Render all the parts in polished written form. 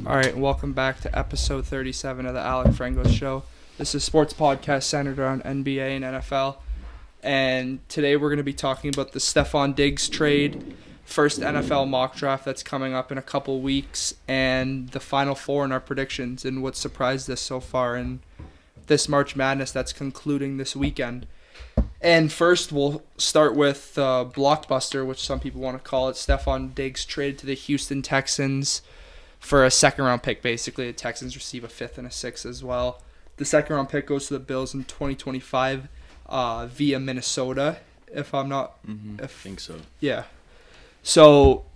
All right, welcome back to episode 37 of the Alec Frengos show. This is a sports podcast centered around NBA and NFL. And today we're going to be talking about the Stephon Diggs trade, first NFL mock draft that's coming up in a couple weeks, and the Final Four in our predictions and what surprised us so far in this March Madness that's concluding this weekend. And first, we'll start with Blockbuster, which some people want to call it. Stephon Diggs traded to the Houston Texans for a second-round pick, basically. The Texans receive a fifth and a sixth as well. The second-round pick goes to the Bills in 2025 via Minnesota, if I'm not... I think so. Yeah. So,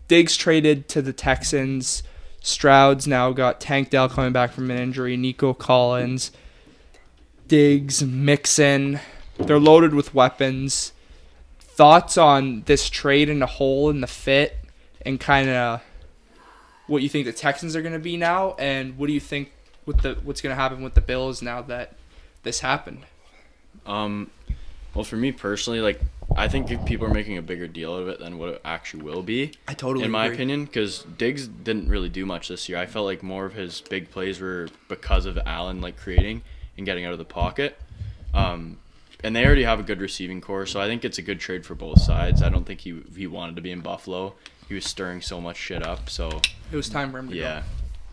Diggs traded to the Texans. Stroud's now got Tank Dell coming back from an injury, Nico Collins, Diggs, Mixon. They're loaded with weapons. Thoughts on this trade and the whole and the fit and kind of what you think the Texans are going to be now, and what do you think with what's going to happen with the Bills now that this happened? Well, for me personally, I think if people are making a bigger deal out of it than what it actually will be. I totally in my agree. opinion, because Diggs didn't really do much this year. I felt like more of his big plays were because of Allen creating and getting out of the pocket. And they already have a good receiving core, so I think it's a good trade for both sides. I don't think he wanted to be in Buffalo. He was stirring so much shit up, so It was time for him to yeah.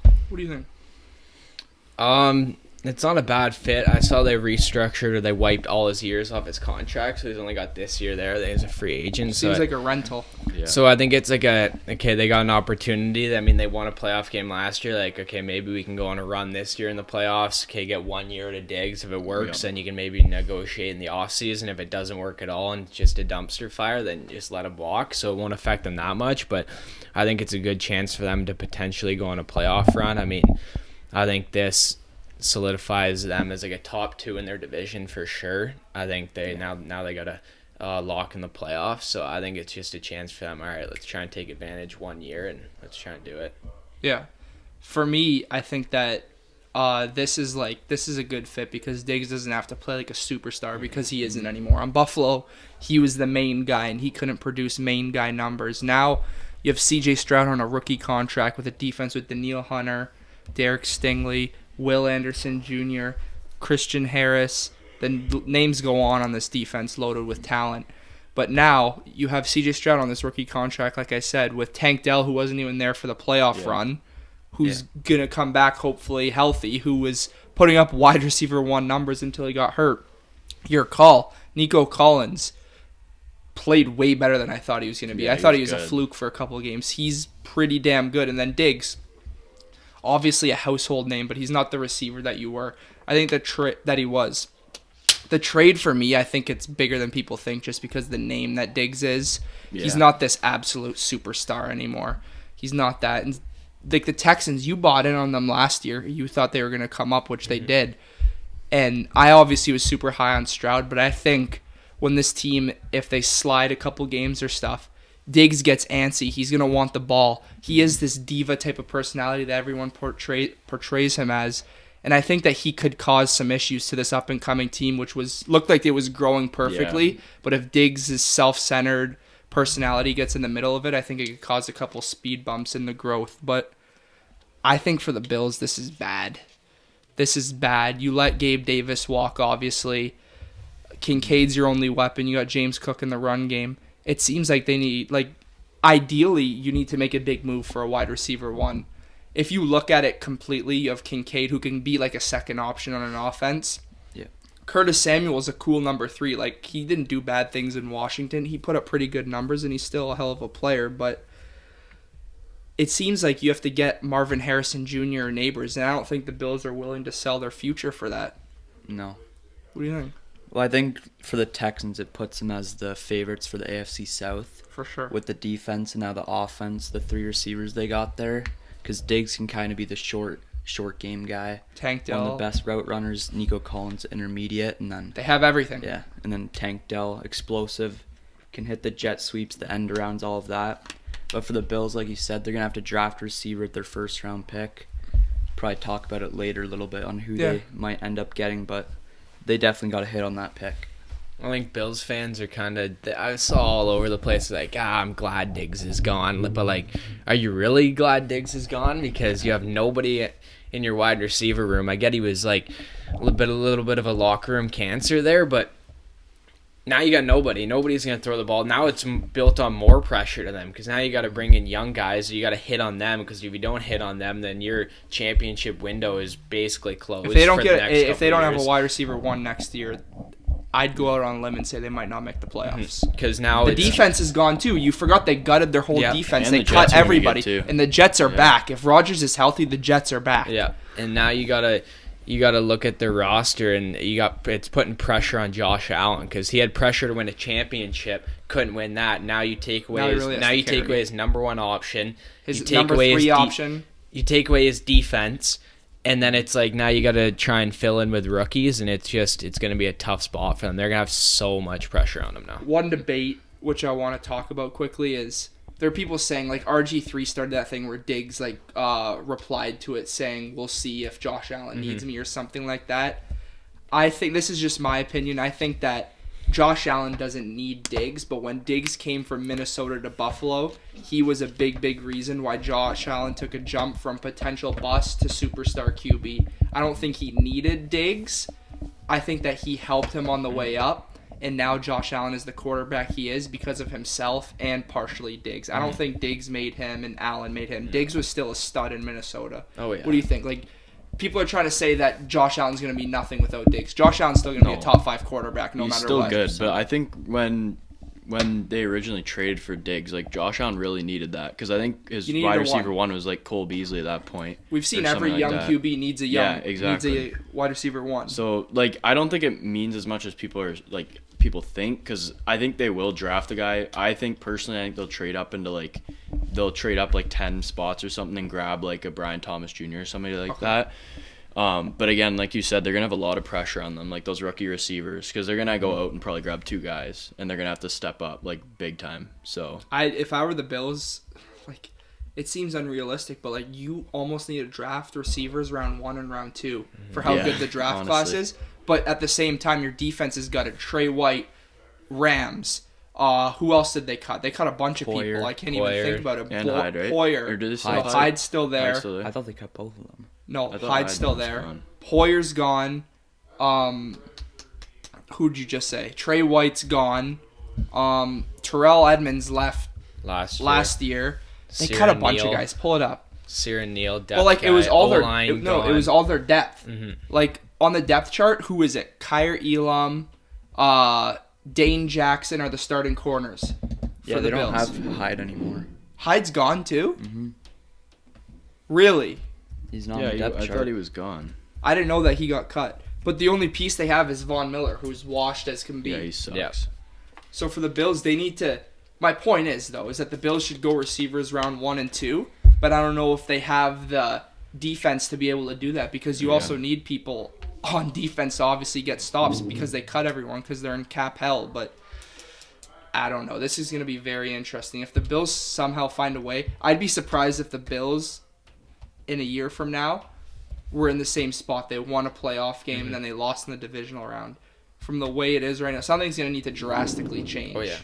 go. What do you think? It's not a bad fit. I saw they restructured or they wiped all his years off his contract, so he's only got this year there. He's a free agent. Seems like a rental. Yeah. So I think it's they got an opportunity. I mean, they won a playoff game last year. Maybe we can go on a run this year in the playoffs. Get 1 year to Diggs. If it works, then you can maybe negotiate in the offseason. If it doesn't work at all and it's just a dumpster fire, then just let him walk. So it won't affect them that much. But I think it's a good chance for them to potentially go on a playoff run. I mean, I think this solidifies them as a top two in their division for sure. I think they now they got a lock in the playoffs, so I think it's just a chance for them. All right, let's try and take advantage 1 year and let's try and do it. Yeah, for me, I think that this is a good fit because Diggs doesn't have to play like a superstar because he isn't anymore. On Buffalo, he was the main guy and he couldn't produce main guy numbers. Now you have C.J. Stroud on a rookie contract with a defense with Danielle Hunter, Derek Stingley, Will Anderson Jr., Christian Harris. The names go on this defense loaded with talent. But now you have C.J. Stroud on this rookie contract, like I said, with Tank Dell, who wasn't even there for the playoff run, who's going to come back hopefully healthy, who was putting up wide receiver one numbers until he got hurt. Your call, Nico Collins, played way better than I thought he was going to be. I thought he was a fluke for a couple of games. He's pretty damn good. And then Diggs, obviously a household name, but he's not the receiver that you were. I think that he was. The trade for me, I think it's bigger than people think just because the name that Diggs is. Yeah. He's not this absolute superstar anymore. He's not that. And the Texans, you bought in on them last year. You thought they were going to come up, which they did. And I obviously was super high on Stroud, but I think when this team, if they slide a couple games or stuff, Diggs gets antsy. He's going to want the ball. He is this diva type of personality that everyone portrays him as. And I think that he could cause some issues to this up-and-coming team, which looked like it was growing perfectly. Yeah. But if Diggs' self-centered personality gets in the middle of it, I think it could cause a couple speed bumps in the growth. But I think for the Bills, this is bad. This is bad. You let Gabe Davis walk, obviously. Kincaid's your only weapon. You got James Cook in the run game. It seems like they need, ideally, you need to make a big move for a wide receiver one. If you look at it completely, you have Kincaid, who can be like a second option on an offense. Yeah. Curtis Samuel is a cool number 3. He didn't do bad things in Washington. He put up pretty good numbers, and he's still a hell of a player. But it seems like you have to get Marvin Harrison Jr. or Neighbors, and I don't think the Bills are willing to sell their future for that. No. What do you think? Well, I think for the Texans, it puts them as the favorites for the AFC South. For sure. With the defense and now the offense, the 3 receivers they got there. Because Diggs can kind of be the short game guy. Tank Dell. One of the best route runners. Nico Collins, intermediate. And then they have everything. Yeah. And then Tank Dell, explosive. Can hit the jet sweeps, the end arounds, all of that. But for the Bills, like you said, they're going to have to draft a receiver at their first-round pick. Probably talk about it later a little bit on who they might end up getting. But they definitely got a hit on that pick. I think Bills fans are kind of, I saw all over the place like, I'm glad Diggs is gone. But, like, are you really glad Diggs is gone? Because you have nobody in your wide receiver room. I get he was, like, a little bit of a locker room cancer there, but now you got nobody. Nobody's going to throw the ball. Now it's built on more pressure to them because now you got to bring in young guys. You got to hit on them because if you don't hit on them, then your championship window is basically closed. If they don't have a wide receiver one next year, I'd go out on a limb and say they might not make the playoffs. Because now the defense is gone too. You forgot they gutted their whole defense. And They the cut Jets are gonna everybody, get too. and the Jets are back. If Rodgers is healthy, the Jets are back. Yeah, and now you gotta look at their roster, and it's putting pressure on Josh Allen because he had pressure to win a championship, couldn't win that. Now you take away his number one option, his number three option. You take away his defense. And then it's like now you got to try and fill in with rookies, and it's going to be a tough spot for them. They're going to have so much pressure on them now. One debate, which I want to talk about quickly, is there are people saying, like, RG3 started that thing where Diggs, like, replied to it saying, we'll see if Josh Allen needs me or something like that. I think, this is just my opinion, I think that Josh Allen doesn't need Diggs, but when Diggs came from Minnesota to Buffalo, he was a big reason why Josh Allen took a jump from potential bust to superstar QB. I don't think he needed Diggs. I think that he helped him on the way up, and now Josh Allen is the quarterback he is because of himself and partially Diggs. I don't think Diggs made him and Allen made him. Diggs was still a stud in Minnesota. Oh, yeah. What do you think? Like, people are trying to say that Josh Allen's going to be nothing without Diggs. Josh Allen's still going to be a top 5 quarterback no matter what. He's still good, but I think when they originally traded for Diggs, like Josh Allen really needed that because I think his wide receiver one was like Cole Beasley at that point. We've seen every young QB needs a wide receiver one. So like I don't think it means as much as people think because I think they will draft the guy. I think they'll trade up like 10 spots or something and grab like a Brian Thomas Jr. or somebody like that. But again, like you said, they're gonna have a lot of pressure on them, like those rookie receivers, because they're gonna go out and probably grab 2 guys, and they're gonna have to step up like big time. So if I were the Bills, like it seems unrealistic, but like you almost need to draft receivers round 1 and round 2 for how good the draft class is. But at the same time, your defense has got Trey White, Rams. Who else did they cut? They cut a bunch of people. I can't even think about it. And Hyde, right? Poyer. Or did they Hyde. Hyde's still there. I thought they cut both of them. No, Hyde's still there. Gone. Poyer's gone. Who'd you just say? Trey White's gone. Terrell Edmonds left last year. They cut a bunch of guys. Pull it up. Cyril Neal, depth well, like guy, it was all O-line it was all their depth. Mm-hmm. Like on the depth chart, who is it? Kyer Elam, Dane Jackson are the starting corners. Yeah, for the they don't Bills. have Hyde anymore. Hyde's gone too. Mm-hmm. Really? He's not on the depth chart. I thought he was gone. I didn't know that he got cut. But the only piece they have is Von Miller, who's washed as can be. Yeah, he sucks. Yeah. So for the Bills, they need to. My point is that the Bills should go receivers round 1 and 2, but I don't know if they have the defense to be able to do that because you also need people on defense to obviously get stops because they cut everyone because they're in cap hell. But I don't know. This is going to be very interesting. If the Bills somehow find a way, I'd be surprised if the Bills in a year from now were in the same spot. They won a playoff game and then they lost in the divisional round. From the way it is right now, something's going to need to drastically change. Oh, yeah.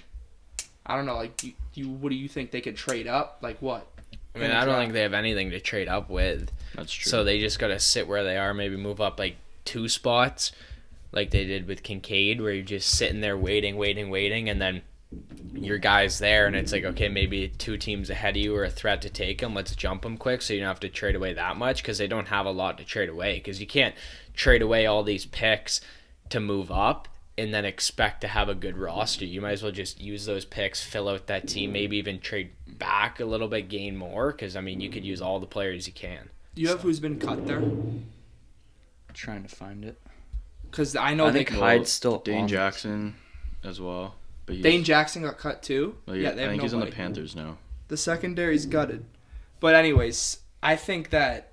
I don't know. Like, what do you think they could trade up? Like what? I mean, I don't think they have anything to trade up with. That's true. So they just got to sit where they are, maybe move up like 2 spots like they did with Kincaid, where you're just sitting there waiting, and then your guy's there, and it's like, okay, maybe 2 teams ahead of you are a threat to take them. Let's jump them quick so you don't have to trade away that much because they don't have a lot to trade away because you can't trade away all these picks to move up and then expect to have a good roster. You might as well just use those picks, fill out that team, maybe even trade back a little bit, gain more, because, I mean, you could use all the players you can. Do you have who's been cut there? Trying to find it. Because I know I think Hyde's still Dane on. Jackson as well. But Dane Jackson got cut too? Well, Yeah, I they have think he's on the nobody. Panthers now. The secondary's gutted. But anyways, I think that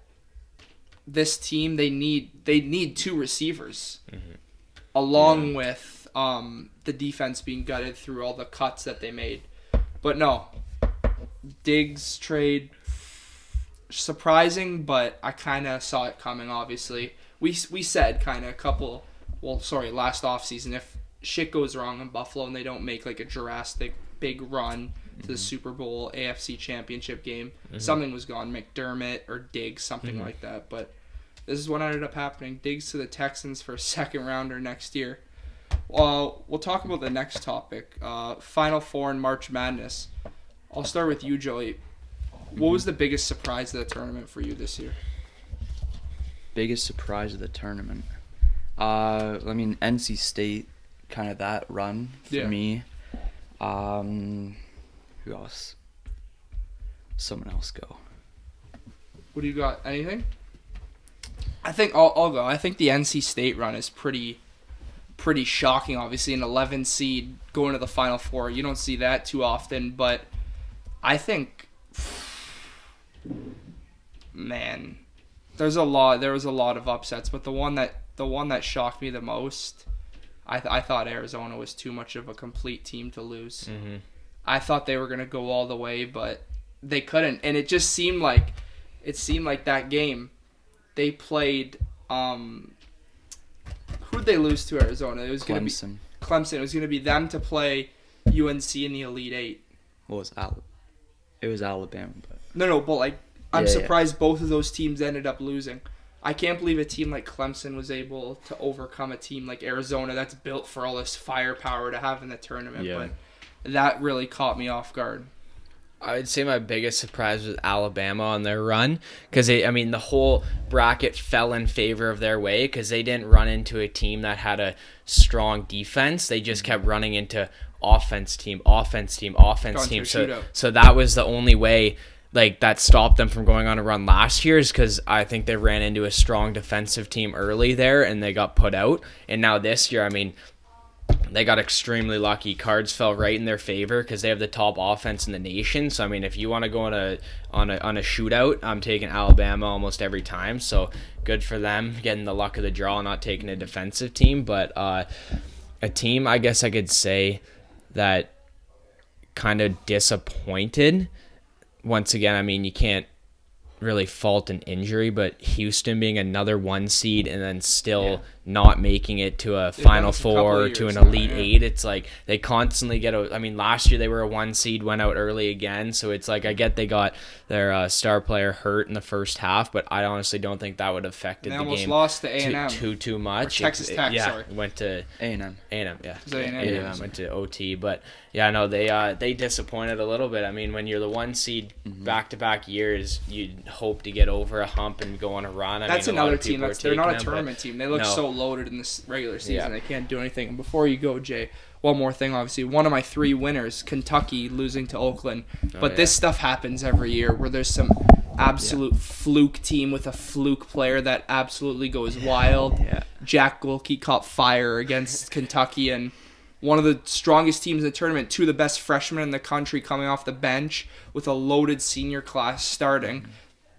this team, they need 2 receivers. Along with the defense being gutted through all the cuts that they made. But no, Diggs trade, surprising, but I kind of saw it coming, obviously. We said kind of last offseason, shit goes wrong in Buffalo and they don't make like a drastic big run to the Super Bowl AFC Championship game, something was gone. McDermott or Diggs, something like that. But this is what ended up happening. Diggs to the Texans for a second rounder next year. We'll talk about the next topic. Final Four and March Madness. I'll start with you, Joey. What was the biggest surprise of the tournament for you this year? Biggest surprise of the tournament. I mean, NC State, kind of that run for me. Who else? Someone else go. What do you got? Anything? I think I'll go. I think the NC State run is pretty shocking. Obviously, an 11 seed going to the Final Four. You don't see that too often, but I think, man, there was a lot of upsets, but the one that shocked me the most, I thought Arizona was too much of a complete team to lose. I thought they were gonna go all the way, but they couldn't, and it just seemed like that game they played. Who'd they lose to Arizona? It was gonna be Clemson. It was gonna be them to play UNC in the Elite Eight. What was It was Alabama, but No, but like I'm surprised both of those teams ended up losing. I can't believe a team like Clemson was able to overcome a team like Arizona that's built for all this firepower to have in the tournament. Yeah. But that really caught me off guard. I'd say my biggest surprise was Alabama on their run because the whole bracket fell in favor of their way because they didn't run into a team that had a strong defense. They just kept running into offense team. So that was the only way that stopped them from going on a run last year is because I think they ran into a strong defensive team early there and they got put out. And now this year, they got extremely lucky. Cards fell right in their favor because they have the top offense in the nation. So if you want to go on a shootout, I'm taking Alabama almost every time. So good for them getting the luck of the draw, not taking a defensive team. But a team, I guess I could say, that kind of disappointed. Once again, you can't really fault an injury, but Houston being another 1 seed and then still not making it to a Final Four or to an Elite Eight. It's like they constantly get out. Last year they were a 1 seed, went out early again. So it's like I get they got their star player hurt in the first half, but I honestly don't think that would have affected the game. They almost lost to A&M. Too much. Or Texas Tech, sorry. Went to A&M. A&M, yeah. A&M. Went to OT, but they disappointed a little bit. When you're the 1 seed back-to-back years, you'd hope to get over a hump and go on a run. That's another team. They're not a tournament team. They look so loaded in this regular season. They can't do anything. And before you go, Jay, one more thing. Obviously, one of my 3 winners, Kentucky losing to Oakland. But this stuff happens every year where there's some absolute fluke team with a fluke player that absolutely goes wild. Jack Golke caught fire against Kentucky, and one of the strongest teams in the tournament, 2 of the best freshmen in the country coming off the bench with a loaded senior class starting.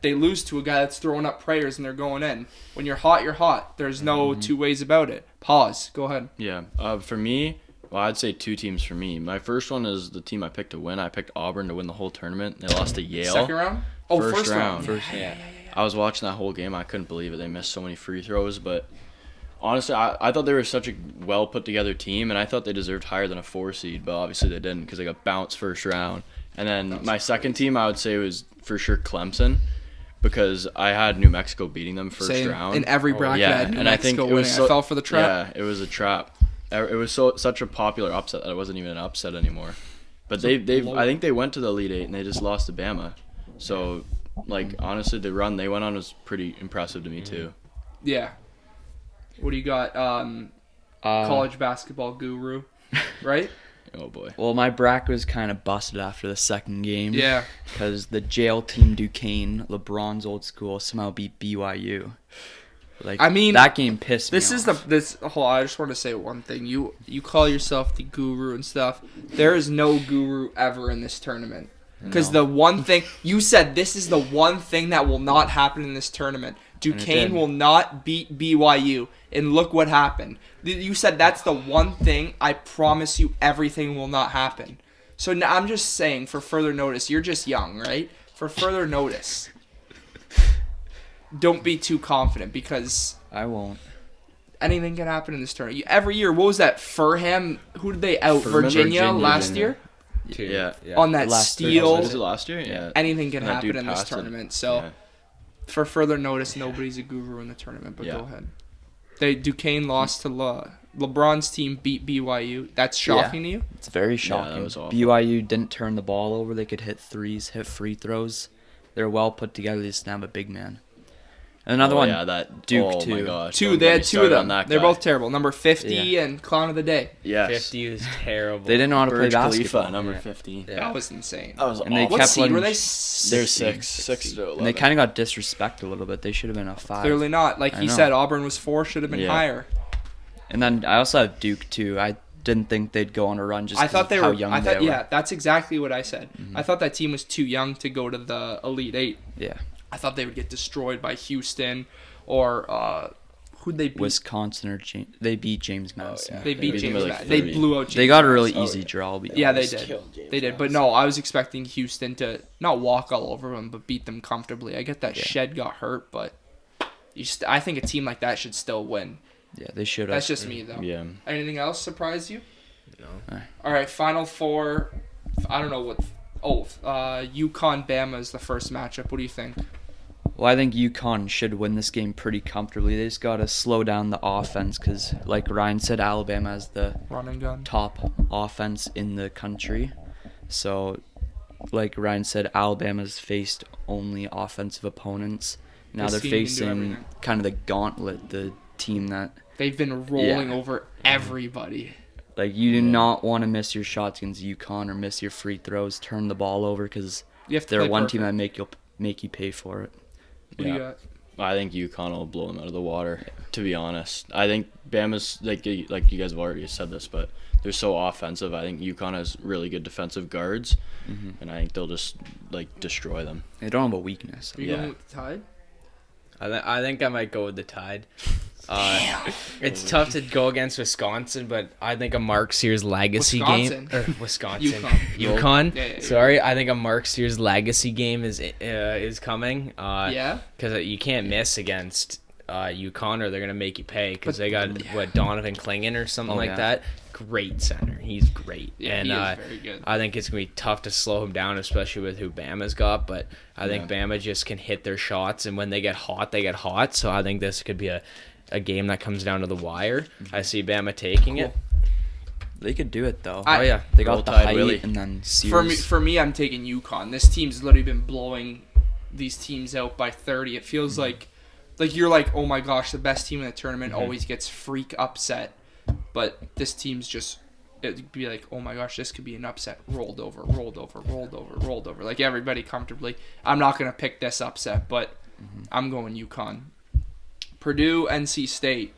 They lose to a guy that's throwing up prayers and they're going in. When you're hot, you're hot. There's no two ways about it. Pause. Go ahead. Yeah. For me, I'd say 2 teams for me. My first one is the team I picked to win. I picked Auburn to win the whole tournament. They lost to Yale. Second round? Oh, first round. I was watching that whole game. I couldn't believe it. They missed so many free throws. But honestly, I thought they were such a well put together team, and I thought they deserved higher than a 4 seed. But obviously they didn't because they got bounced first round. And then my second team, I would say, was for sure Clemson, because I had New Mexico beating them first round. In every bracket, I had New Mexico winning. I fell for the trap. Yeah, it was a trap. It was such a popular upset that it wasn't even an upset anymore. But I think they went to the Elite Eight and they just lost to Bama. So, honestly, the run they went on was pretty impressive to me too. Yeah. What do you got? College basketball guru, right? Oh boy. Well, my bracket was kind of busted after the second game. Yeah. Because the jail team Duquesne, LeBron's old school, somehow beat BYU. That game pissed me off. I just want to say one thing. You call yourself the guru and stuff. There is no guru ever in this tournament. Because the one thing you said, this is the one thing that will not happen in this tournament. Duquesne will not beat BYU, and look what happened. You said that's the one thing. I promise you, everything will not happen. So now I'm just saying, for further notice, you're just young, right? For further notice, don't be too confident, because I won't. anything can happen in this tournament. Every year, what was that? Furham? Who did they out? Furman, Virginia last year Yeah. on that Last year. steal. Was it last year? Yeah. Anything can And that happen dude in this passed it. tournament. So, Yeah. for further notice, nobody's a guru in the tournament. But Yeah. go ahead. Duquesne lost to LeBron's team. Beat BYU. That's shocking to you. It's very shocking. was awful. BYU didn't turn the ball over. They could hit threes, hit free throws. They're well put together. They just didn't have a big man. And another one, Yeah, that Duke, oh too. My gosh. Two. Don't They get had me two of started them. on that They're guy. both terrible. Number 50 Yeah. and Clown of the Day. Yes. 50 is terrible. they didn't know how to play Burj basketball. Khalifa, number Yeah. 15. Yeah. That was insane. That was And they awful. What kept seed were letting- they? They're 16. 6 to 11. And they kind of got disrespected a little bit. They should have been a 5. Clearly not. Like I he know. said, Auburn was 4. Should have been Yeah. higher. And then I also have Duke too. I didn't think they'd go on a run just I thought they how were. young I thought they were. yeah, that's exactly what I said. I thought that team was too young to go to the Elite 8. Yeah. I thought they would get destroyed by Houston or who'd they beat? Wisconsin or they beat James Madison. yeah. They beat beat them James by, like, Madison. They 30. blew out James They got a really Madison. easy draw. I'll be Yeah, they honest. did. They did. But no, I was expecting Houston to not walk all over them, but beat them comfortably. I get that Yeah. Shed got hurt, but I think a team like that should still win. Yeah, they should have. That's just me, though. Yeah. Anything else surprise you? No. All right, Final Four. I don't know what. UConn Bama is the first matchup. What do you think? Well, I think UConn should win this game pretty comfortably. They just got to slow down the offense because, like Ryan said, Alabama has the Run and gun. top offense in the country. So, like Ryan said, Alabama's faced only offensive opponents. Now This they're team can do facing everything. kind of the gauntlet, the team that, They've been rolling Yeah. over everybody. like, you do not want to miss your shots against UConn or miss your free throws, turn the ball over because You have to they're play one perfect. team that make you pay for it. What do you Yeah. got? I think UConn will blow them out of the water, to be honest. I think Bama's, like you guys have already said this, but they're so offensive. I think UConn has really good defensive guards, and I think they'll just, destroy them. They don't have a weakness. Are you Yeah. going with the Tide? I think I might go with the Tide. It's tough to go against Wisconsin, but I think a Mark Sears legacy game. Wisconsin. Yeah, UConn. yeah. Sorry, I think a Mark Sears legacy game is coming. Yeah? Because you can't miss against UConn or they're gonna make you pay because they got Donovan Clingan or something Oh, like yeah. that. Great center. He's great. Yeah, and he is very good. I think it's gonna be tough to slow him down, especially with who Bama's got. But I think Bama just can hit their shots, and when they get hot, they get hot. So I think this could be a game that comes down to the wire. I see Bama taking it. They could do it though. I- Oh yeah, They got Roll the Tide, height Willie. and then Sears. For me, I'm taking UConn. This team's literally been blowing these teams out by 30. It feels like you're like, oh my gosh, the best team in the tournament always gets freak upset. But this team's just, it'd be like, oh my gosh, this could be an upset. Rolled over. Like everybody comfortably. I'm not going to pick this upset, but I'm going UConn. Purdue, NC State.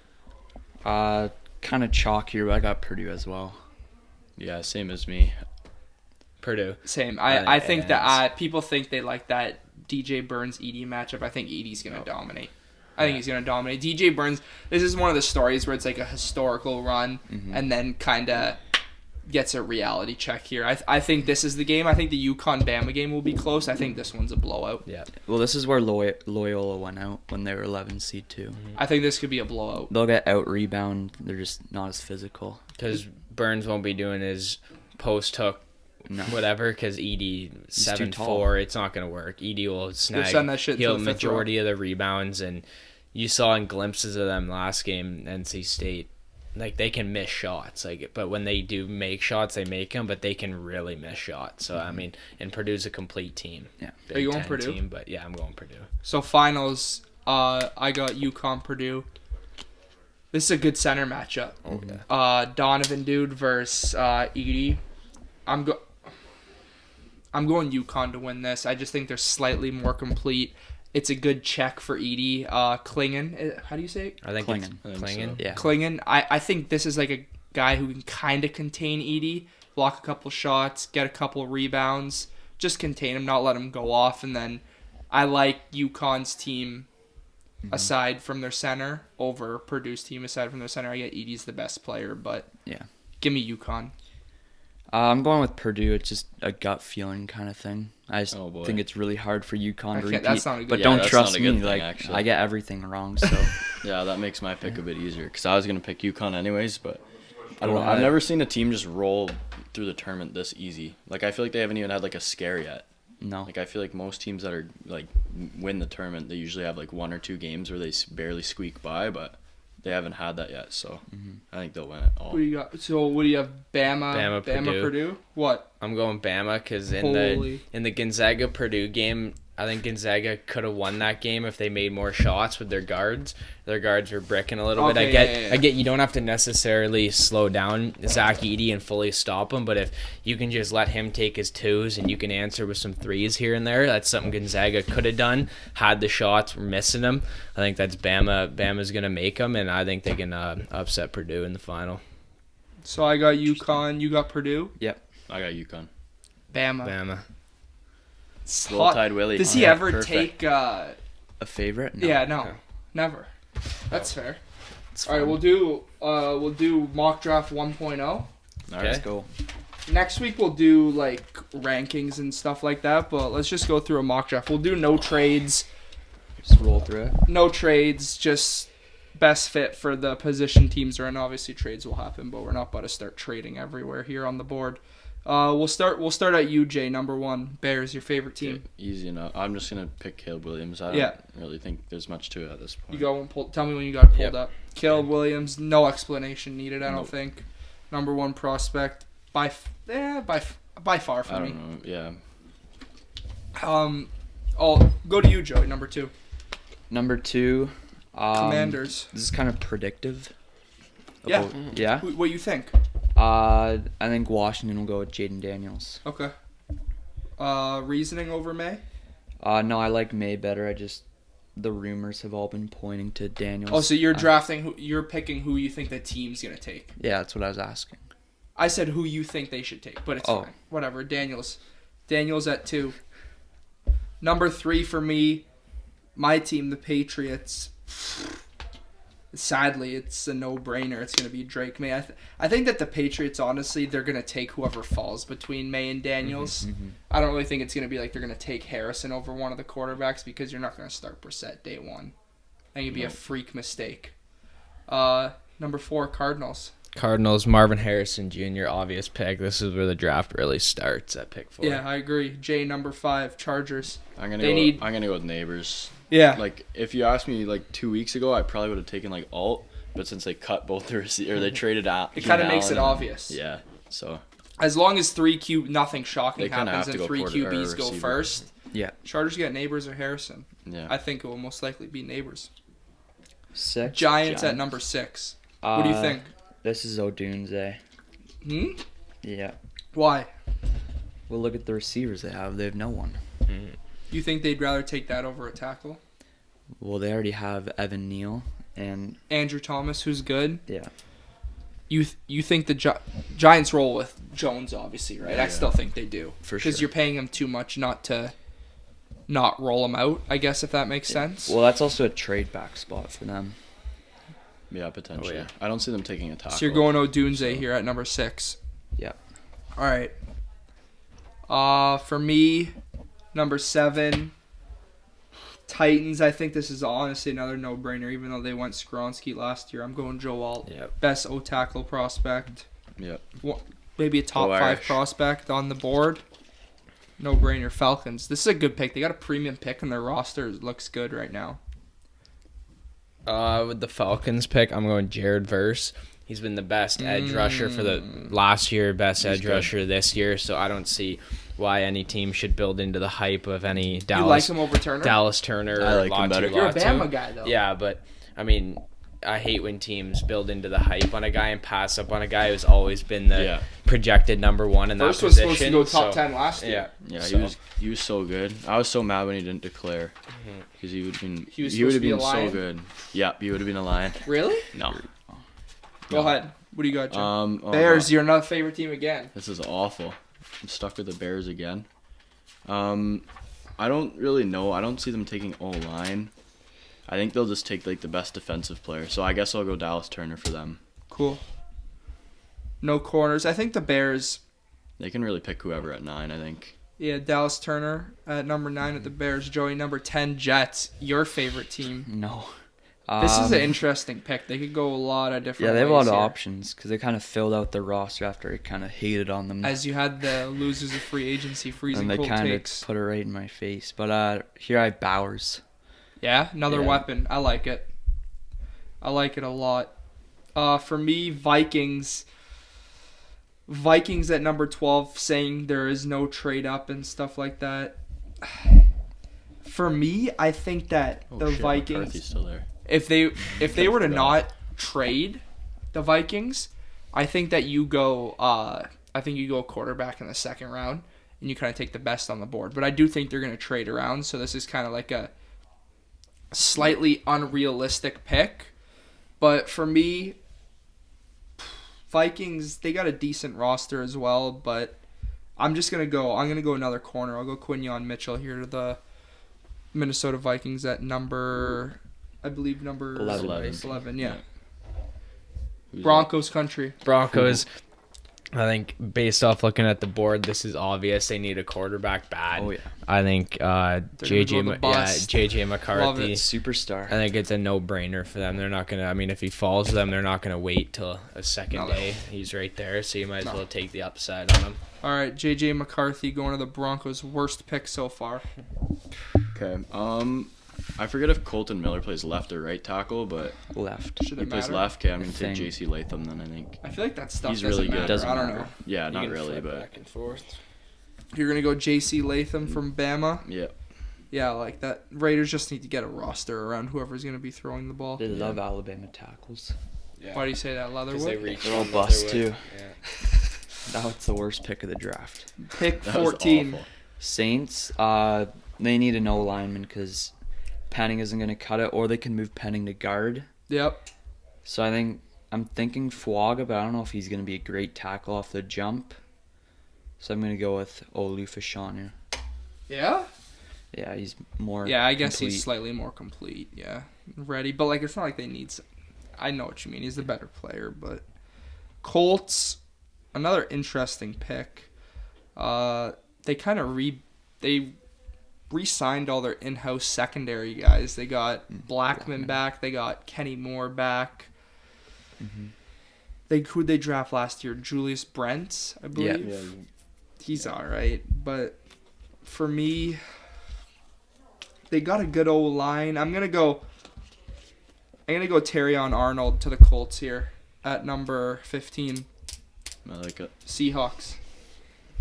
Kind of chalk here, but I got Purdue as well. Yeah, same as me. Purdue. Same. I I think think it that people think they like that DJ Burns Edie matchup. I think Edie's gonna dominate. I think he's gonna dominate. DJ Burns. This is one of the stories where it's like a historical run, and then kind of gets a reality check here. I think this is the game. I think the UConn Bama game will be close. I think this one's a blowout. Yeah. Well, this is where Loyola went out when they were 11 seed too. I think this could be a blowout. They'll get out rebound. They're just not as physical. Because Burns won't be doing his post hook, No. whatever. Because Edie too 7'4", it's not gonna work. Edie will snag send that shit to he'll the fifth majority of the rebounds, and you saw in glimpses of them last game, NC State. Like they can miss shots, but when they do make shots, they make them. But they can really miss shots. So I mean, and Purdue's a complete team. Yeah. Big Are you going 10 Purdue? Team, but yeah, I'm going Purdue. So finals, I got UConn Purdue. This is a good center matchup. Okay. Donovan dude versus Edie. I'm going UConn to win this. I just think they're slightly more complete. It's a good check for Edie. Clingan. How do you say it? I think Clingan. it's Clingan. Yeah. Clingan. I think this is like a guy who can kind of contain Edie, block a couple shots, get a couple rebounds, just contain him, not let him go off. And then I like UConn's team aside from their center over Purdue's team aside from their center. I get Edie's the best player, but Yeah. give me UConn. I'm going with Purdue. It's just a gut feeling kind of thing. I just Oh, boy. think it's really hard for UConn to I can't- repeat. that's not a good- but Yeah, don't that's trust not a good me. thing, Like actually. I get everything wrong. So Yeah, that makes my pick a bit easier because I was gonna pick UConn anyways, but I don't Go know. I've ahead. never seen a team just roll through the tournament this easy. Like I feel like they haven't even had like a scare yet. No. Like I feel like most teams that are like win the tournament, they usually have like 1 or 2 games where they barely squeak by, but they haven't had that yet. So I think they'll win it all. What do you got? So what do you have? Bama, Purdue. What? I'm going Bama because Holy. in the Gonzaga Purdue game, I think Gonzaga could have won that game if they made more shots with their guards. Their guards were bricking a little bit. Okay, I get you don't have to necessarily slow down Zach Edey and fully stop him, but if you can just let him take his twos and you can answer with some threes here and there, that's something Gonzaga could have done. Had the shots, we're missing them. I think that's Bama. Bama's gonna make them, and I think they can upset Purdue in the final. So I got UConn. You got Purdue. I got UConn. Bama. It's Roll hot. Tide Willie. Does he Yeah, ever perfect. take? A favorite? No. Yeah, no, never. That's fair. All right, we'll do mock draft 1.0. All right. Let's go. Next week we'll do like rankings and stuff like that, but let's just go through a mock draft. We'll do no trades, Just roll through it. just best fit for the position teams are in. Obviously trades will happen, but we're not about to start trading everywhere here on the board. We'll start at you, Jay, number 1. Bears, your favorite team. Easy enough. I'm just gonna pick Caleb Williams. I don't Yeah. really think there's much to it at this point. You got one pulled. Tell me when you got it pulled Yep. up. Caleb Williams, no explanation needed. I don't Nope. think. Number 1 prospect by far for I me. don't know. Yeah. I'll go to you, Joey. Number 2, Number 2. Commanders. This is kind of predictive. Yeah. Yeah. What you think? I think Washington will go with Jaden Daniels. Okay. Reasoning over May. No, I like May better. The rumors have all been pointing to Daniels. Oh, so you're drafting. You're picking who you think the team's gonna take. Yeah, that's what I was asking. I said who you think they should take, but it's Oh. fine. Whatever. Daniels at 2. Number 3 for me, my team, the Patriots. Sadly, it's a no-brainer. It's going to be Drake May. I think that the Patriots, honestly, they're going to take whoever falls between May and Daniels. I don't really think it's going to be like they're going to take Harrison over one of the quarterbacks because you're not going to start Brissett day 1. I think it'd be a freak mistake. Number 4, Cardinals. Cardinals, Marvin Harrison Jr., obvious pick. This is where the draft really starts at pick 4. Yeah, I agree. Jay, number 5, Chargers. I'm gonna go with Neighbors. Yeah. Like if you asked me like 2 weeks ago, I probably would have taken like Alt, but since they cut both the receiver, they traded out. It kind of makes it obvious. Yeah. So As long as nothing shocking They kinda happens have to and go 3 quarter- or QBs go receiver. first, Yeah. Chargers get Neighbors or Harrison. yeah. I think it will most likely be Neighbors. 6. Giants at number 6. What do you think? This is Odunze. Yeah. Why? Well, look at the receivers they have. They have no one. You think they'd rather take that over a tackle? Well, they already have Evan Neal and Andrew Thomas, who's good. yeah. You think the Giants roll with Jones, obviously, right? I still think they do. For Because sure. you're paying him too much not to not roll him out, I guess, if that makes sense. Well, that's also a trade back spot for them. Yeah, potentially. Oh, yeah. I don't see them taking a tackle. So you're going Odunze here at number 6. Yeah. All right. For me, number 7, Titans. I think this is honestly another no-brainer, even though they went Skronsky last year. I'm going Joe Alt. Yep. Best O-tackle prospect. Yep. Maybe a top Go 5 Irish. prospect on the board. No-brainer. Falcons. This is a good pick. They got a premium pick, and their roster looks good right now. With the Falcons pick, I'm going Jared Verse. He's been the best edge rusher for the last year, best edge good. rusher this year. So I don't see why any team should build into the hype of any You like Dallas him over Turner? Turner. I or like him better. Latu. You're a Bama guy, though. Yeah, but I mean, I hate when teams build into the hype on a guy and pass up on a guy who's always been the Yeah. projected number 1 in that First was position. supposed to go top So, 10 last year. Yeah, Yeah, so- he was so good. I was so mad when he didn't declare because he would have been He was he would supposed have to be a been so Lion? good. Yeah, he would have been a Lion. Really? No. Go ahead. What do you got, Jim? Oh, Bears, God. you're another favorite team again. This is awful. I'm stuck with the Bears again. I don't really know. I don't see them taking O-line. I think they'll just take like the best defensive player. So I guess I'll go Dallas Turner for them. Cool. No corners. I think the Bears, They can really pick whoever at 9, I think. yeah, Dallas Turner at number 9 at the Bears. Joey, number 10, Jets. Your favorite team. No. This is an interesting pick. They could go a lot of different Yeah, they have a ways lot of here. options because they kind of filled out their roster after it kind of hated on them. As you had the losers of free agency, freezing and they cold kind of takes. put it right in my face. But here I have Bowers. Yeah, another Yeah. weapon. I like it. I like it a lot. For me, Vikings. Vikings at number 12, saying there is no trade up and stuff like that. For me, I think that Oh, the shit, Vikings, McCarthy's still there. if they were to forgot. not trade the Vikings, I think that you go. I think you go quarterback in the second round, and you kind of take the best on the board. But I do think they're going to trade around, so this is kind of like a slightly unrealistic pick. But for me, Vikings, they got a decent roster as well, but I'm gonna go another corner. I'll go Quinyon Mitchell here to the Minnesota Vikings at number 11, yeah. Who's Broncos country. Broncos. I think based off looking at the board, this is obvious. They need a quarterback bad. Oh yeah, I think JJ go the bust. JJ Love McCarthy. it. superstar. I think it's a no-brainer for them. They're not gonna. I mean, if he falls to them, they're not gonna wait till a second No. day. He's right there, so you might as No. well take the upside on him. All right, JJ McCarthy going to the Broncos. Worst pick so far. Okay. I forget if Colton Miller plays left or right tackle, but Left. Should he it plays matter? left. Okay, I'm gonna Thing. take JC Latham then. I think. I feel like that stuff He's doesn't really good. matter. Doesn't I don't matter. know. Yeah, You not can really, flip but back and forth. You're gonna go JC Latham from Bama. yeah. Yeah, I like that. Raiders just need to get a roster around whoever's gonna be throwing the ball. They love Alabama tackles. Yeah. Why do you say that, Leatherwood? They're all bust, too. Yeah. Now it's the worst pick of the draft. Pick That was 14. awful. Saints. They need an O lineman because Penning isn't gonna cut it, or they can move Penning to guard. Yep. So I'm thinking Fuaga, but I don't know if he's gonna be a great tackle off the jump. So I'm gonna go with Olu Fashanu. Yeah? Yeah, he's more. Yeah, I guess complete. he's slightly more complete. Yeah. Ready. But, like, it's not like they need... I know what you mean. He's the better player, but... Colts, another interesting pick. They kind of re-signed all their in-house secondary guys. They got Blackman back. They got Kenny Moore back. Mhm. Who'd they draft last year? Julius Brents, I believe. Yeah. He's all right, but for me, they got a good old line. I'm gonna go Terrion Arnold to the Colts here at number 15. I like it. Seahawks.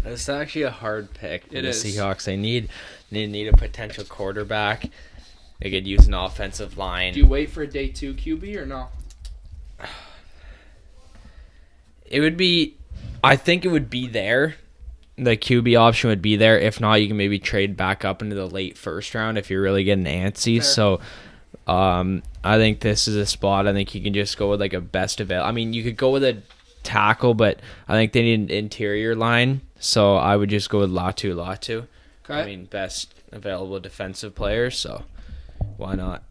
It's actually a hard pick for It the is. Seahawks. They need a potential quarterback. They could use an offensive line. Do you wait for a day 2 QB or no? It would be, I think it would be there. The QB option would be there. If not, you can maybe trade back up into the late first round if you're really getting antsy. Fair. So, I think this is a spot. I think you can just go with like a best available. I mean, you could go with a tackle, but I think they need an interior line. So I would just go with Latu. Okay. I mean, best available defensive player. So why not?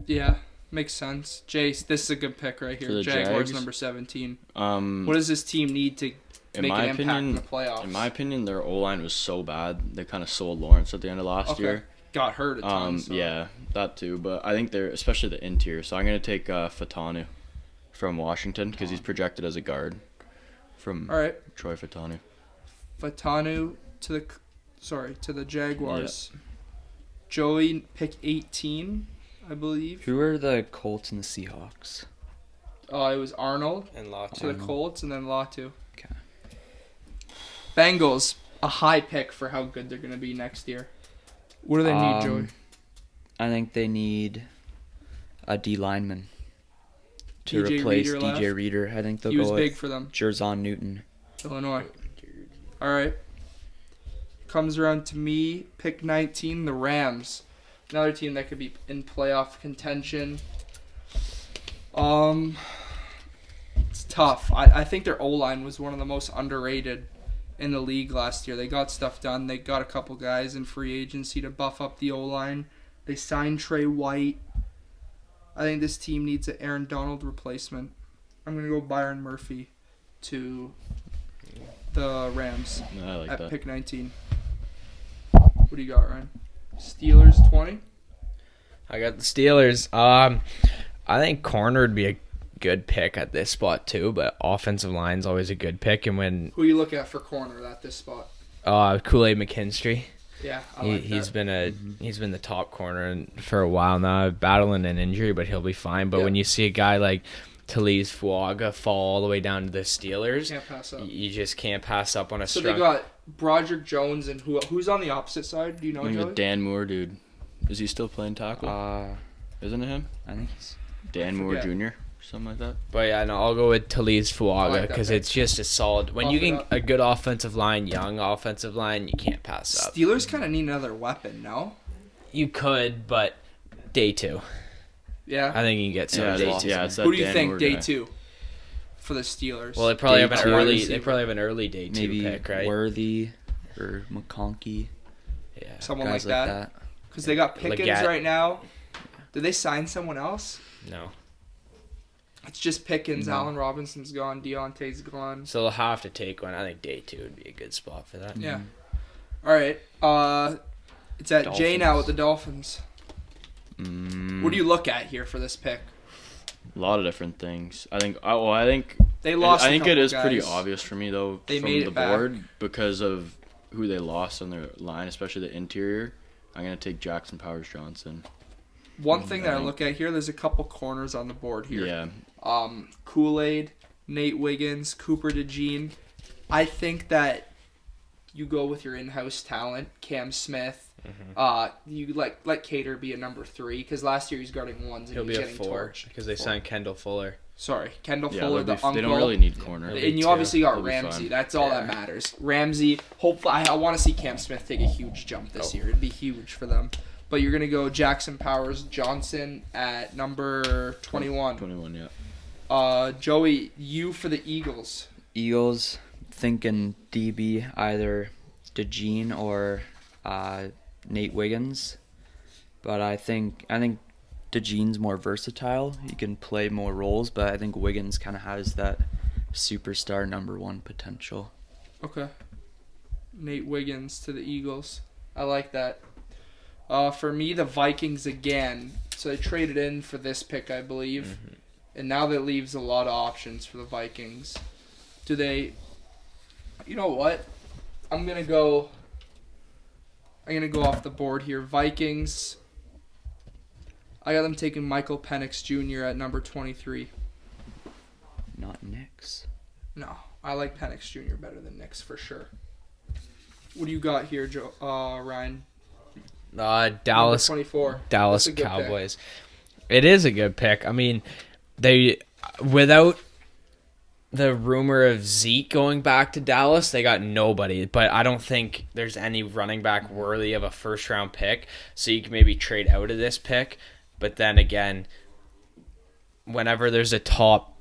Yeah, makes sense. Jace, this is a good pick right here. For the Jaguars Jags? number 17. Um, What does this team need to in make my an impact in opinion, the playoffs? in my opinion, their O line was so bad they kind of sold Lawrence at the end of last Okay. year. Got hurt a ton. So. Yeah, that too. But I think they're especially the interior. So I'm gonna take Fatanu from Washington because he's projected as a guard from All right. Troy Fatanu. Fatanu to the Jaguars. Joey pick 18, I believe. Who are the Colts and the Seahawks? It was Arnold And Latu. to the Colts and then Latu. Okay. Bengals, a high pick for how good they're going to be next year. What do they need, Joey? I think they need a D lineman to DJ replace Reader DJ left? Reader. I think they'll He was go big with for them. Jerzon Newton. Illinois. All right. Comes around to me, pick 19, the Rams. Another team that could be in playoff contention. It's tough. I think their O-line was one of the most underrated in the league last year. They got stuff done. They got a couple guys in free agency to buff up the O-line. They signed Trey White. I think this team needs an Aaron Donald replacement. I'm going to go Byron Murphy to the Rams I like at that. pick 19. What do you got, Ryan? Steelers 20? I got the Steelers. I think corner would be a good pick at this spot too, but offensive line's always a good pick. And when Who you look at for corner at this spot? Kool-Aid McKinstry, Yeah, I like he's that. he's been the top corner for a while now, battling an injury, but he'll be fine. But Yeah. when you see a guy like Talise Fuaga fall all the way down to the Steelers, Can't pass up. you just can't pass up on a So strong. they got Broderick Jones and who's on the opposite side? Do you know, I think the Joey? Dan Moore dude. Is he still playing tackle? Isn't it him? I think he's Dan Moore forget. Jr. Something like that. But yeah, no, I'll go with Talise I Fuaga like that because pick. it's just a solid. When Buff you it get up. a good offensive line, young offensive line, you can't pass up. Steelers kind of need another weapon, no? You could, but day two. Yeah. I think you can get some Yeah, day it's, two. yeah, it's that Who do you Dan think Moore day guy. 2 for the Steelers? Well, they probably Day have an two. early. Receiver. They probably have an early day two maybe pick, right? Worthy or McConkey. Yeah. Someone Guys like that. Because they got Pickens Leggett. right now. Did they sign someone else? No. It's just Pickens. No. Allen Robinson's gone. Deontay's gone. So they'll have to take one. I think day two would be a good spot for that. Yeah. All right. It's at Jay now with the Dolphins. What do you look at here for this pick? A lot of different things. I think. I think. They lost. I a think it couple is pretty guys. obvious for me though They from made the it back. board because of who they lost on their line, especially the interior. I'm gonna take Jackson Powers Johnson. One thing that I look at here, there's a couple corners on the board here. Yeah. Kool-Aid, Nate Wiggins, Cooper DeJean. I think that you go with your in-house talent, Cam Smith. You let Cater be a number 3 because last year he's guarding ones and He'll he be was a getting 4 torched. because they signed Kendall Fuller. Sorry, Kendall Yeah, Fuller, the uncle. they don't really need corner. He'll And be you two. obviously got He'll be Ramsey. fine. That's all that matters. Ramsey. Hopefully, I want to see Cam Smith take a huge jump this year. It'd be huge for them. But you're gonna go Jackson Powers Johnson at number 21. 21, yeah. Joey, you for the Eagles. Eagles, thinking DB, either DeJean or Nate Wiggins. But I think DeJean's more versatile. He can play more roles, but I think Wiggins kind of has that superstar number 1 potential. Okay. Nate Wiggins to the Eagles. I like that. For me, the Vikings again. So they traded in for this pick, I believe. And now that leaves a lot of options for the Vikings. Do they... You know what? I'm going to go off the board here. Vikings. I got them taking Michael Penix Jr. at number 23. Not Knicks. No, I like Penix Jr. better than Knicks for sure. What do you got here, Ryan? Dallas. Number 24. Dallas That's a good Cowboys. It is a good pick. I mean, they without the rumor of Zeke going back to Dallas, they got nobody. But I don't think there's any running back worthy of a first round pick. So you can maybe trade out of this pick. But then again, whenever there's a top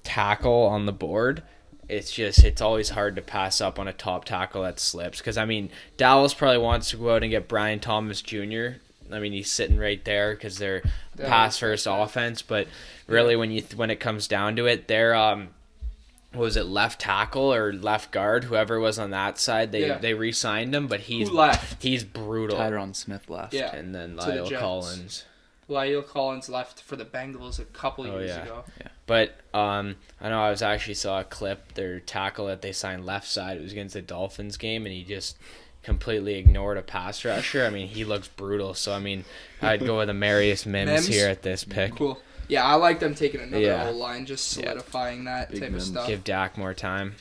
tackle on the board, it's always hard to pass up on a top tackle that slips. Because, I mean, Dallas probably wants to go out and get Brian Thomas Jr. I mean, he's sitting right there because they're pass-first offense. But really, when it comes down to it, they're what was it, left tackle or left guard, whoever was on that side, they re-signed him, but Who left? he's brutal. Tyron Smith left. Yeah. And then To the Lyle Jets. Collins. Lyle Collins left for the Bengals a couple years yeah. ago. But I know I saw a clip, their tackle that they signed left side, it was against the Dolphins game, and he just completely ignored a pass rusher. I mean, he looks brutal. So, I mean, I'd go with Amarius Mims here at this pick. Cool. Yeah, I like them taking another Yeah. O-line, just solidifying that Big type Mims. of stuff. Give Dak more time.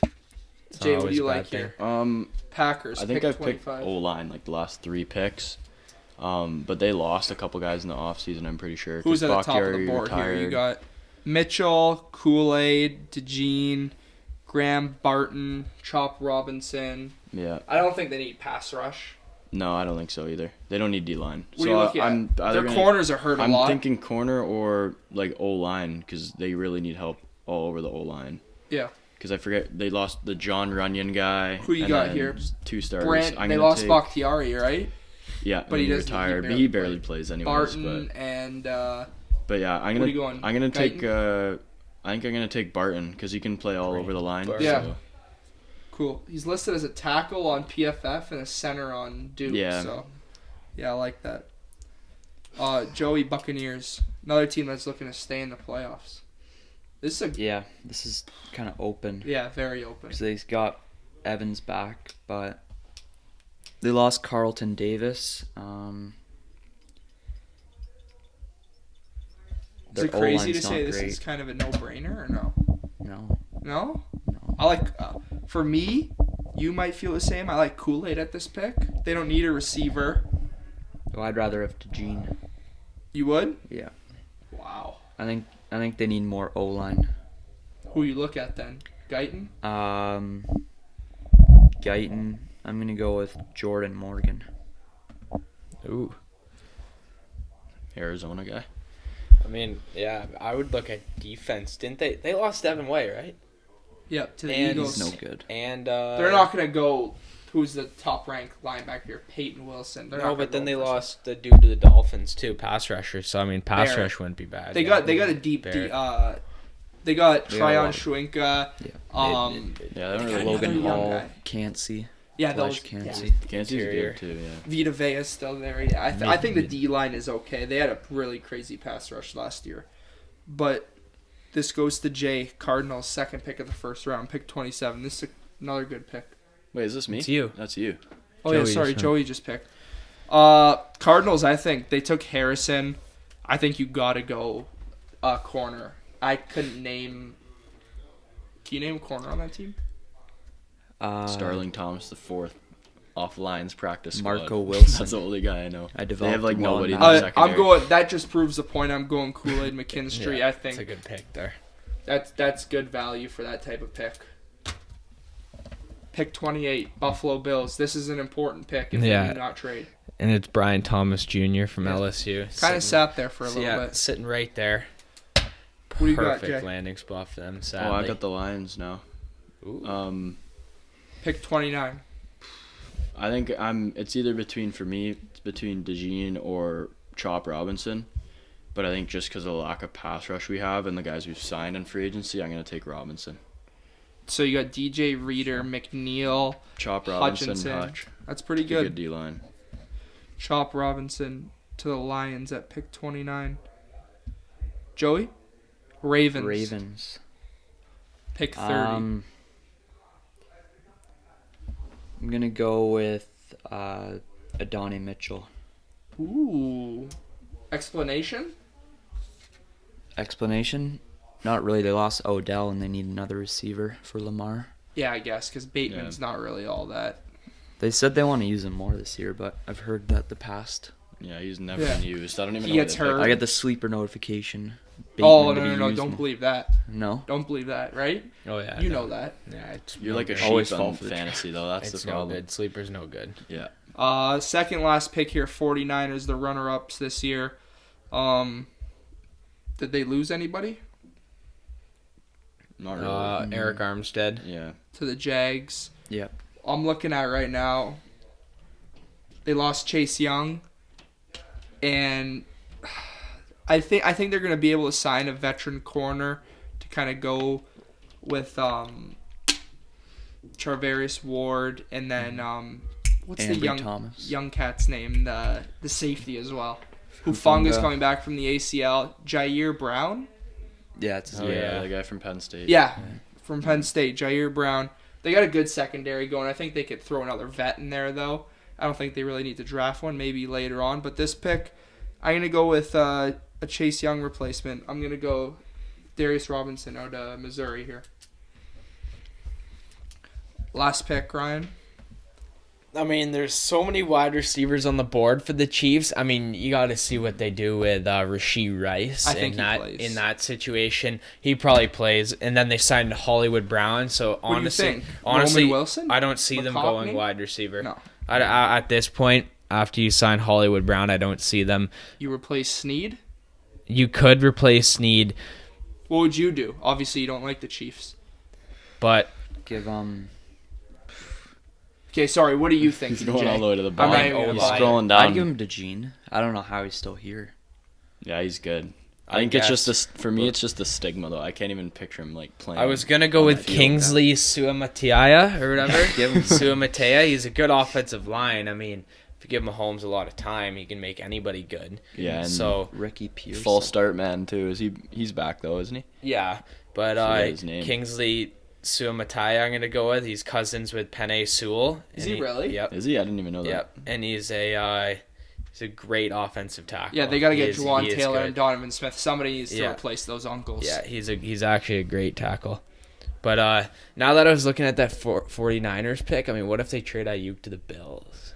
It's Jay, not what do always you a bad like thing. here? Packers, I think pick I've picked 25. O-line like the last 3 picks. But they lost a couple guys in the offseason, I'm pretty sure. Who's at 'cause the top of the Bakhtiari board here? You retired. got Mitchell, Kool-Aid, DeJean, Graham Barton, Chop Robinson. Yeah. I don't think they need pass rush. No, I don't think so either. They don't need D-line. What are you looking at? Their corners are hurt a I'm lot. thinking corner or like O-line because they really need help all over the O-line. Yeah. Because I forget, they lost the John Runyon guy. Who you and got then here? 2 starters. Brent, I'm they gonna lost take- Bakhtiari, right? Yeah, but he he doesn't- he retired. barely But he barely played. plays anyways. Barton and But yeah, I'm What gonna. are you going? I'm gonna take. Guyton? I think I'm gonna take Barton because he can play all over the line. Barton. Yeah. So, cool. He's listed as a tackle on PFF and a center on Duke. Yeah. So, yeah, I like that. Joey, Buccaneers. Another team that's looking to stay in the playoffs. This is This is kind of open. Yeah, very open. Because they got Evans back, but they lost Carlton Davis. Is it crazy to say this is kind of a no-brainer or no? No. No? No. I like, for me, you might feel the same. I like Kool-Aid at this pick. They don't need a receiver. Oh, I'd rather have DeJean. You would? Yeah. Wow. I think they need more O-line. Who you look at then? Guyton? Guyton. I'm going to go with Jordan Morgan. Ooh. Arizona guy. I mean, yeah, I would look at defense. Didn't they? They lost Devin White, right? Yep, to the And Eagles. He's no good. And They're not going to go, who's the top-ranked linebacker here? Peyton Wilson. They're no, not but gonna then go they for lost the dude to the Dolphins too, pass rusher. So I mean, pass Barrett. rush wouldn't be bad. They Yeah. got a deep Barrett. they got They got a Tryon lot. Schwinka. Yeah, they don't They really got Logan another young Hall, guy. Cansey. Yeah, Flash those. Cansey. Yeah. Kansas Interior. good too. Yeah. Vita Vea's still there. Yeah, I think the D line is okay. They had a really crazy pass rush last year, but this goes to Jay Cardinals' second pick of the first round, pick 27. This is another good pick. Wait, is this me? It's you. That's you. Oh Joey yeah, sorry, just- Joey just picked. Cardinals. I think they took Harrison. I think you gotta go corner. I couldn't name. Can you name a corner on that team? Sterling Thomas the fourth, off Lions practice squad. Marco Wilson. That's the only guy I know. I They developed have like well nobody in in the that. secondary. I'm going. That just proves the point. I'm going Kool-Aid McKinstry. Yeah, I That's a think good pick there. that's good value for that type of pick. Pick 28, Buffalo Bills. This is an important pick if Yeah. they do not trade. And it's Brian Thomas Jr. from Yeah. LSU. Kind Sitting- of sat there for a little yeah, bit. sitting right there. Who do you got, Perfect Jay? landing spot for them. Oh, Sadly. I got the Lions now. Ooh. Pick 29. I think it's either between, for me, it's between DeJean or Chop Robinson. But I think just because of the lack of pass rush we have and the guys we've signed in free agency, I'm going to take Robinson. So you got DJ Reader, McNeil, Chop Robinson, Hutchinson. Hutch. That's pretty It's a good good. D-line. Chop Robinson to the Lions at pick 29. Joey? Ravens. Pick 30. I'm gonna go with Adonai Mitchell. Ooh. Explanation? Explanation? Not really. They lost Odell and they need another receiver for Lamar. Yeah, I guess, because Bateman's not really all that. They said they want to use him more this year, but I've heard that the past. Yeah, he's never Yeah. been used. I don't even He know. gets where they hurt. I get the sleeper notification. Oh, Bateman to be no, used don't more. believe that. No? Don't believe that, right? Oh yeah. You no. know that. Yeah, it's You're like a no sheep good. Always on fall for the fantasy, though. That's It's the no problem. good. Sleeper's no good. Yeah. Second last pick here, 49ers, the runner-ups this year. Did they lose anybody? Not really. Eric Armstead. Yeah. To the Jags. Yep. I'm looking at right now. They lost Chase Young, and I think they're going to be able to sign a veteran corner to kind of go with Charvarius Ward, and then what's Ambry the Thomas. young cat's name? The safety as well. Hufunga's Hufunga. coming back from the ACL. Jair Brown. Yeah, it's Oh, Yeah. yeah, the guy from Penn State. Yeah, from Penn State, Jair Brown. They got a good secondary going. I think they could throw another vet in there, though. I don't think they really need to draft one, maybe later on. But this pick, I'm going to go with a Chase Young replacement. I'm going to go Darius Robinson out of Missouri here. Last pick, Ryan. I mean, there's so many wide receivers on the board for the Chiefs. I mean, you got to see what they do with Rashee Rice. I think in he that plays. in that situation. He probably plays, and then they signed Hollywood Brown. So What honestly, do you think? honestly, Roman Wilson? I don't see them McConkey? going wide receiver. No. At this point, after you sign Hollywood Brown, I don't see them. You replace Snead? You could replace Snead, What would you do? Obviously, you don't like the Chiefs. but Give Okay, sorry. What do you think, He's going DJ? all the way to the I'm bottom. not even gonna He's buy it. scrolling I'd down. give him DeJean. I don't know how he's still here. Yeah, he's good. I I think it's just guess. for me. It's just the stigma, though. I can't even picture him like playing. I was gonna go on with the field. Kingsley Suamataia or whatever. Give him Suamataia. He's a good offensive line. I mean, if you give Mahomes a lot of time, he can make anybody good. Yeah, and So Ricky Pierce. full start man too. He's back though, isn't he? yeah, but Forget his name. Kingsley Suamatai I'm gonna go with. He's cousins with Penei Sewell. Is he really? Yep. Is he? I didn't even know that. Yep. And he's a great offensive tackle. Yeah, they got to get He Juwan is Taylor good. and Donovan Smith. Somebody needs to Yeah. replace those uncles. Yeah, he's actually a great tackle. But now that I was looking at that 49ers pick, I mean, what if they trade Ayuk to the Bills?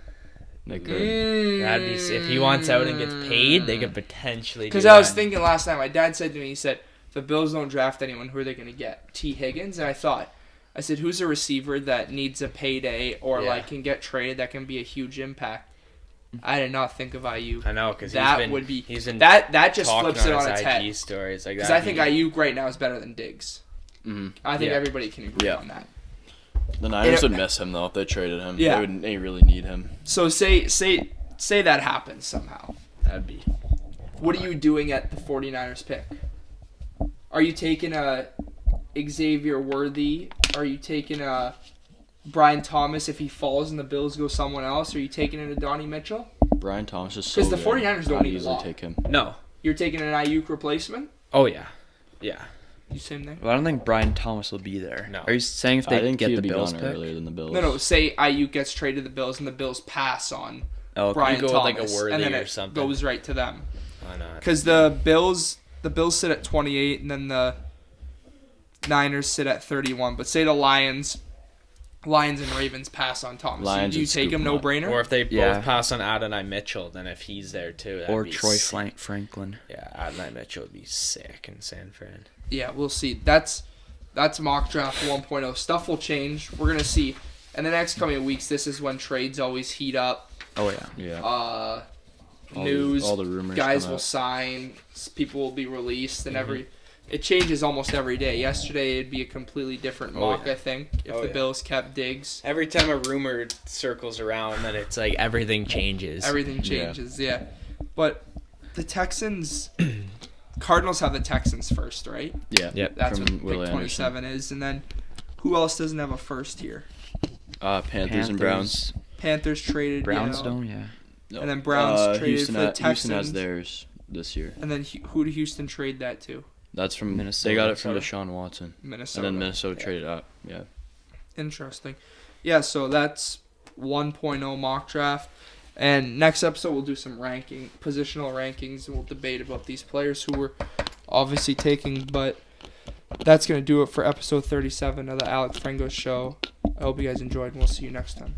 They could. That'd be if he wants out and gets paid, they could potentially. Because do I was that. thinking last night, my dad said to me, he said, if the Bills don't draft anyone, who are they going to get? T. Higgins? And I said, who's a receiver that needs a payday or Yeah. like can get traded that can be a huge impact? I did not think of Ayuk. I know because That would be he's been that just talking flips it on on his its IG head. stories like Because that. I think Ayuk right now is better than Diggs. Mhm. I think Yeah. everybody can agree Yeah. on that. The Niners It- would miss him though if they traded him. Yeah. They really need him. So say that happens somehow. that'd be. What are you doing at the 49ers pick? Are you taking a Xavier Worthy? Are you taking a Brian Thomas if he falls and the Bills go someone else? Are you taking an Adonai Mitchell? Brian Thomas is so 'Cause the good. 49ers don't I'd need a easily lot. take him. No. You're taking an Ayuk replacement? Oh yeah. Yeah. You same thing? Well, I don't think Brian Thomas will be there. No. Are you saying if I they think get he'd the be Bills gone pick? earlier than the Bills. No. Say Ayuk gets traded to the Bills and the Bills pass on Oh, okay. Brian You go with, Thomas, like, a Worthy and then or it something. goes right to them. Why not? Because the Bills sit at 28, and then the Niners sit at 31. But say the Lions and Ravens pass on Thomas. Lions Do you would take scoop him him no up. brainer? Or if they Yeah. both pass on Adonai Mitchell, then if he's there too, that'd Or be Troy sick. Franklin. Yeah, Adonai Mitchell would be sick in San Fran. Yeah, we'll see. That's mock draft 1.0. Stuff will change. We're gonna see. In the next coming weeks, this is when trades always heat up. Oh yeah. Yeah. All the rumors guys come will out. sign. People will be released, and it changes almost every day. Yesterday, it'd be a completely different mock. yeah. I think if Oh, the yeah. Bills kept Diggs, Every time a rumor circles around, then it's like everything changes. everything changes. Yeah, but the Texans, Cardinals have the Texans first, right? Yeah. Yep. That's From what pick Will Anderson. 27 is, and then who else doesn't have a first here? Panthers and Browns. Panthers traded. Browns you know, don't. Yeah. No. And then Browns traded Houston for the Houston Texans. has theirs this year. And then who did Houston trade that to? That's from Minnesota. They got it from Minnesota. Deshaun Watson. Minnesota. And then Minnesota traded up. Yeah. Interesting. Yeah, so that's 1.0 mock draft. And next episode we'll do some positional rankings, and we'll debate about these players who we're obviously taking. But that's going to do it for episode 37 of the Alec Frengos Show. I hope you guys enjoyed, and we'll see you next time.